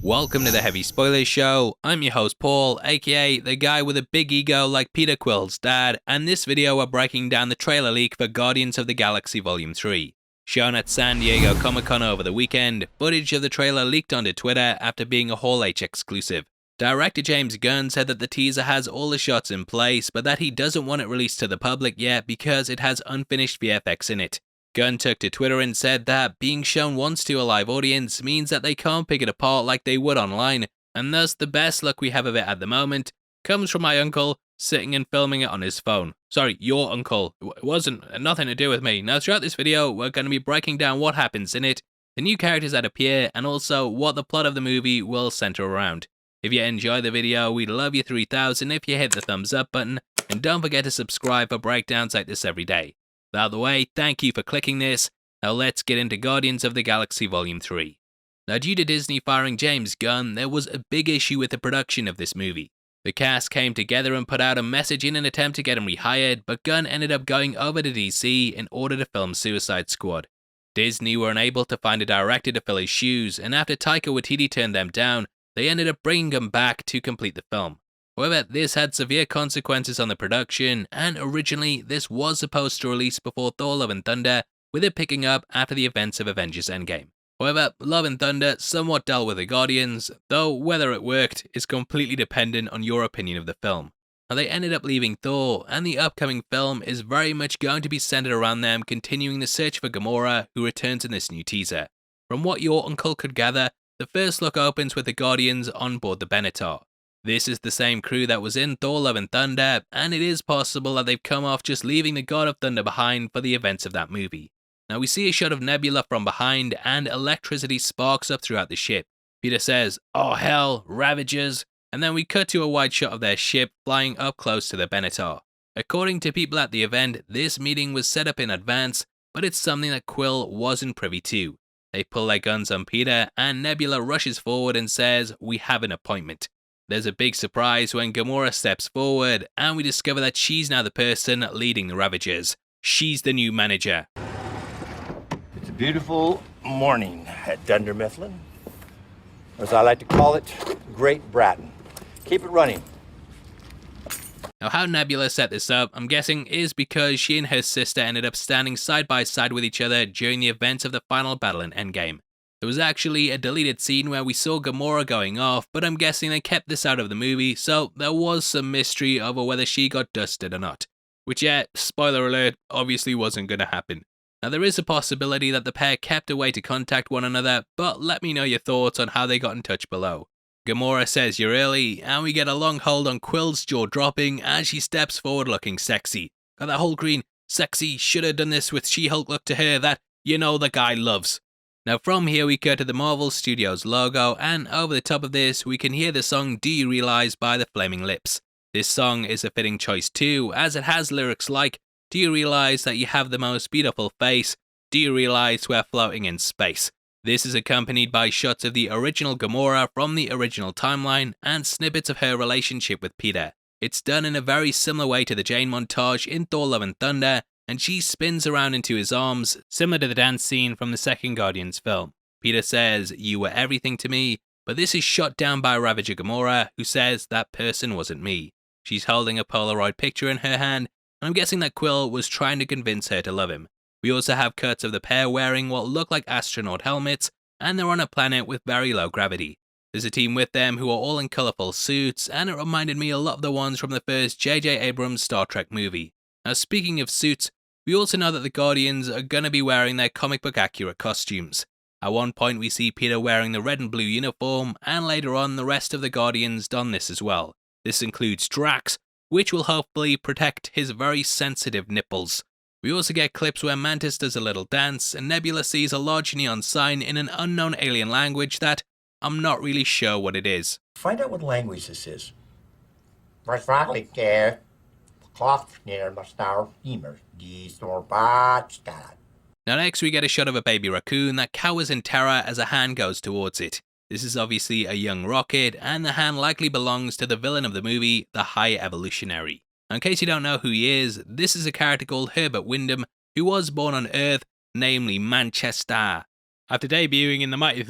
Welcome to the Heavy Spoilers Show. I'm your host Paul, aka the guy with a big ego like Peter Quill's dad, and this video we're breaking down the trailer leak for Guardians of the Galaxy Volume 3. Shown at San Diego Comic-Con over the weekend, footage of the trailer leaked onto Twitter after being a Hall H exclusive. Director James Gunn said that the teaser has all the shots in place, but that he doesn't want it released to the public yet because it has unfinished VFX in it. Gunn took to Twitter and said that being shown once to a live audience means that they can't pick it apart like they would online, and thus the best look we have of it at the moment comes from my uncle sitting and filming it on his phone. Sorry, your uncle. It wasn't nothing to do with me. Now throughout this video, we're going to be breaking down what happens in it, the new characters that appear, and also what the plot of the movie will center around. If you enjoy the video, we'd love you 3000 if you hit the thumbs up button, and don't forget to subscribe for breakdowns like this every day. Out of the way, thank you for clicking this. Now let's get into Guardians of the Galaxy Volume 3. Now due to Disney firing James Gunn, there was a big issue with the production of this movie. The cast came together and put out a message in an attempt to get him rehired, but Gunn ended up going over to DC in order to film Suicide Squad. Disney were unable to find a director to fill his shoes, and after Taika Waititi turned them down, they ended up bringing him back to complete the film. However, this had severe consequences on the production, and originally this was supposed to release before Thor: Love and Thunder, with it picking up after the events of Avengers Endgame. However, Love and Thunder somewhat dealt with the Guardians, though whether it worked is completely dependent on your opinion of the film. Now they ended up leaving Thor, and the upcoming film is very much going to be centered around them continuing the search for Gamora, who returns in this new teaser. From what your uncle could gather, the first look opens with the Guardians on board the Benatar. This is the same crew that was in Thor: Love and Thunder, and it is possible that they've come off just leaving the God of Thunder behind for the events of that movie. Now we see a shot of Nebula from behind, and electricity sparks up throughout the ship. Peter says, "Oh hell, Ravagers," and then we cut to a wide shot of their ship flying up close to the Benatar. According to people at the event, this meeting was set up in advance, but it's something that Quill wasn't privy to. They pull their guns on Peter, and Nebula rushes forward and says, "We have an appointment." There's a big surprise when Gamora steps forward, and we discover that she's now the person leading the Ravagers. She's the new manager. It's a beautiful morning at Dunder Mifflin. Or as I like to call it, Great Bratton. Keep it running. Now how Nebula set this up, I'm guessing, is because she and her sister ended up standing side by side with each other during the events of the final battle in Endgame. There was actually a deleted scene where we saw Gamora going off, but I'm guessing they kept this out of the movie, so there was some mystery over whether she got dusted or not. Which, yeah, spoiler alert, obviously wasn't going to happen. Now there is a possibility that the pair kept a way to contact one another, but let me know your thoughts on how they got in touch below. Gamora says you're early, and we get a long hold on Quill's jaw dropping as she steps forward looking sexy. Got that whole green, sexy, shoulda done this with She-Hulk look to her that, you know, the guy loves. Now from here we cut to the Marvel Studios logo, and over the top of this we can hear the song Do You Realize by the Flaming Lips. This song is a fitting choice too, as it has lyrics like, do you realize that you have the most beautiful face? Do you realize we're floating in space? This is accompanied by shots of the original Gamora from the original timeline and snippets of her relationship with Peter. It's done in a very similar way to the Jane montage in Thor: Love and Thunder, and she spins around into his arms, similar to the dance scene from the second Guardians film. Peter says, "You were everything to me," but this is shot down by Ravager Gamora, who says that person wasn't me. She's holding a Polaroid picture in her hand, and I'm guessing that Quill was trying to convince her to love him. We also have cuts of the pair wearing what look like astronaut helmets, and they're on a planet with very low gravity. There's a team with them who are all in colourful suits, and it reminded me a lot of the ones from the first J.J. Abrams Star Trek movie. Now speaking of suits, we also know that the Guardians are going to be wearing their comic book accurate costumes. At one point we see Peter wearing the red and blue uniform, and later on the rest of the Guardians don this as well. This includes Drax, which will hopefully protect his very sensitive nipples. We also get clips where Mantis does a little dance, and Nebula sees a large neon sign in an unknown alien language that I'm not really sure what it is. Find out what language this is. Now next we get a shot of a baby raccoon that cowers in terror as a hand goes towards it. This is obviously a young Rocket, and the hand likely belongs to the villain of the movie, the High Evolutionary. In case you don't know who he is, this is a character called Herbert Wyndham, who was born on Earth, namely Manchester. After debuting in the Mighty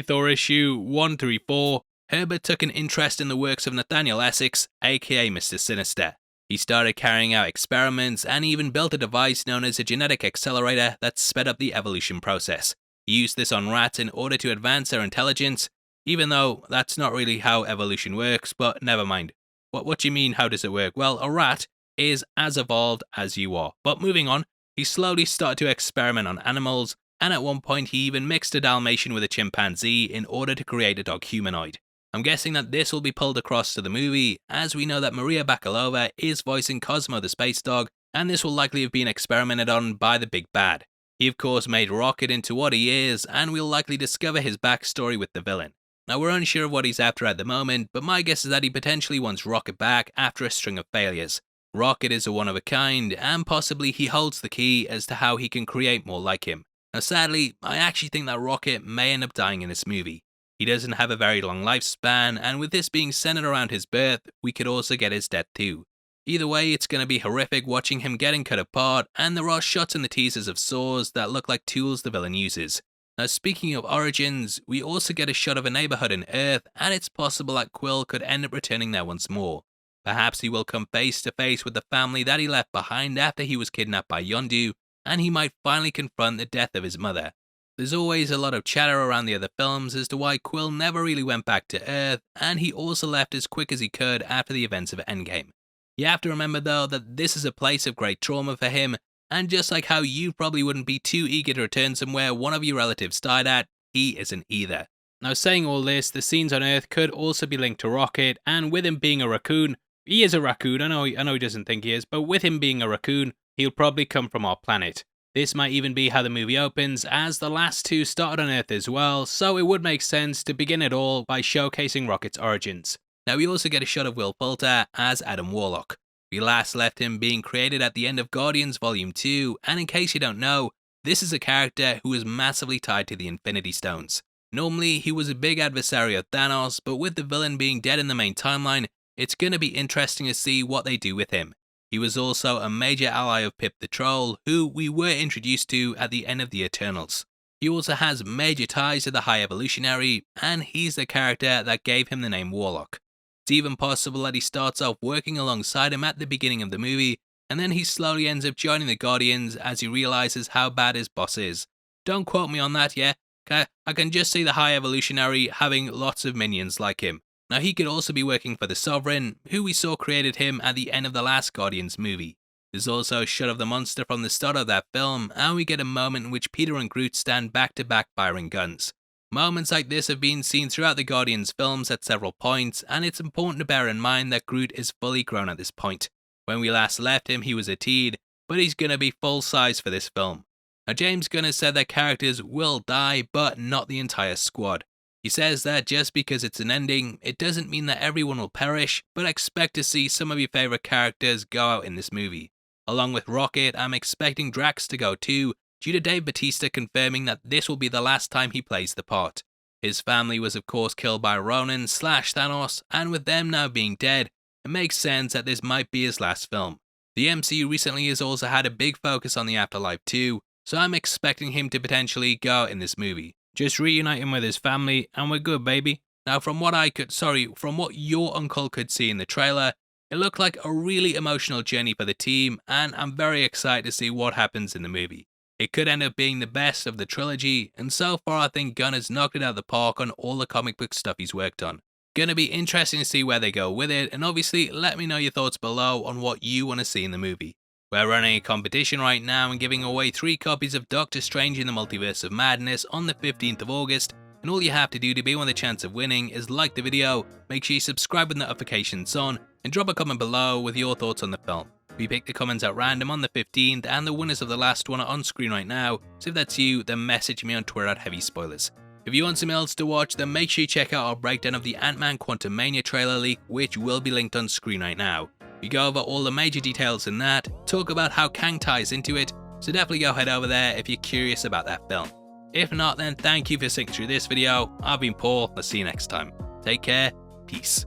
Thor issue 134, Herbert took an interest in the works of Nathaniel Essex, aka Mr. Sinister. He started carrying out experiments and even built a device known as a genetic accelerator that sped up the evolution process. He used this on rats in order to advance their intelligence, even though that's not really how evolution works, but never mind. What do you mean, how does it work? Well, a rat is as evolved as you are. But moving on, he slowly started to experiment on animals, and at one point he even mixed a Dalmatian with a chimpanzee in order to create a dog humanoid. I'm guessing that this will be pulled across to the movie, as we know that Maria Bakalova is voicing Cosmo the space dog, and this will likely have been experimented on by the big bad. He of course made Rocket into what he is, and we'll likely discover his backstory with the villain. Now we're unsure of what he's after at the moment, but my guess is that he potentially wants Rocket back after a string of failures. Rocket is a one of a kind, and possibly he holds the key as to how he can create more like him. Now sadly, I actually think that Rocket may end up dying in this movie. He doesn't have a very long lifespan, and with this being centered around his birth, we could also get his death too. Either way, it's going to be horrific watching him getting cut apart, and there are shots in the teasers of saws that look like tools the villain uses. Now speaking of origins, we also get a shot of a neighborhood in Earth, and it's possible that Quill could end up returning there once more. Perhaps he will come face to face with the family that he left behind after he was kidnapped by Yondu, and he might finally confront the death of his mother. There's always a lot of chatter around the other films as to why Quill never really went back to Earth, and he also left as quick as he could after the events of Endgame. You have to remember though that this is a place of great trauma for him, and just like how you probably wouldn't be too eager to return somewhere one of your relatives died at, he isn't either. Now saying all this, the scenes on Earth could also be linked to Rocket, and with him being a raccoon, he is a raccoon, I know he doesn't think he is, but with him being a raccoon, he'll probably come from our planet. This might even be how the movie opens, as the last two started on Earth as well, so it would make sense to begin it all by showcasing Rocket's origins. Now we also get a shot of Will Poulter as Adam Warlock. We last left him being created at the end of Guardians Volume 2, and in case you don't know, this is a character who is massively tied to the Infinity Stones. Normally, he was a big adversary of Thanos, but with the villain being dead in the main timeline, it's going to be interesting to see what they do with him. He was also a major ally of Pip the Troll, who we were introduced to at the end of the Eternals. He also has major ties to the High Evolutionary, and he's the character that gave him the name Warlock. It's even possible that he starts off working alongside him at the beginning of the movie, and then he slowly ends up joining the Guardians as he realizes how bad his boss is. Don't quote me on that, yeah? I can just see the High Evolutionary having lots of minions like him. Now he could also be working for the Sovereign, who we saw created him at the end of the last Guardians movie. There's also a shot of the monster from the start of that film, and we get a moment in which Peter and Groot stand back to back firing guns. Moments like this have been seen throughout the Guardians films at several points, and it's important to bear in mind that Groot is fully grown at this point. When we last left him, he was a teen, but he's gonna be full size for this film. Now James Gunn has said that characters will die, but not the entire squad. He says that just because it's an ending, it doesn't mean that everyone will perish, but expect to see some of your favourite characters go out in this movie. Along with Rocket, I'm expecting Drax to go too, due to Dave Bautista confirming that this will be the last time he plays the part. His family was of course killed by Ronan/Thanos, and with them now being dead, it makes sense that this might be his last film. The MCU recently has also had a big focus on the afterlife too, so I'm expecting him to potentially go out in this movie. Just reunite him with his family and we're good, baby. Now from what your uncle could see in the trailer, it looked like a really emotional journey for the team, and I'm very excited to see what happens in the movie. It could end up being the best of the trilogy, and so far I think Gunn has knocked it out of the park on all the comic book stuff he's worked on. Gonna be interesting to see where they go with it, and obviously let me know your thoughts below on what you want to see in the movie. We're running a competition right now and giving away 3 copies of Doctor Strange in the Multiverse of Madness on the 15th of August, and all you have to do to be on the chance of winning is like the video, make sure you subscribe with notifications on, and drop a comment below with your thoughts on the film. We pick the comments at random on the 15th, and the winners of the last one are on screen right now, so if that's you, then message me on Twitter at HeavySpoilers. If you want something else to watch, then make sure you check out our breakdown of the Ant-Man Quantumania trailer leak, which will be linked on screen right now. We go over all the major details in that, talk about how Kang ties into it, so definitely go head over there if you're curious about that film. If not, then thank you for sticking through this video. I've been Paul, I'll see you next time. Take care, peace.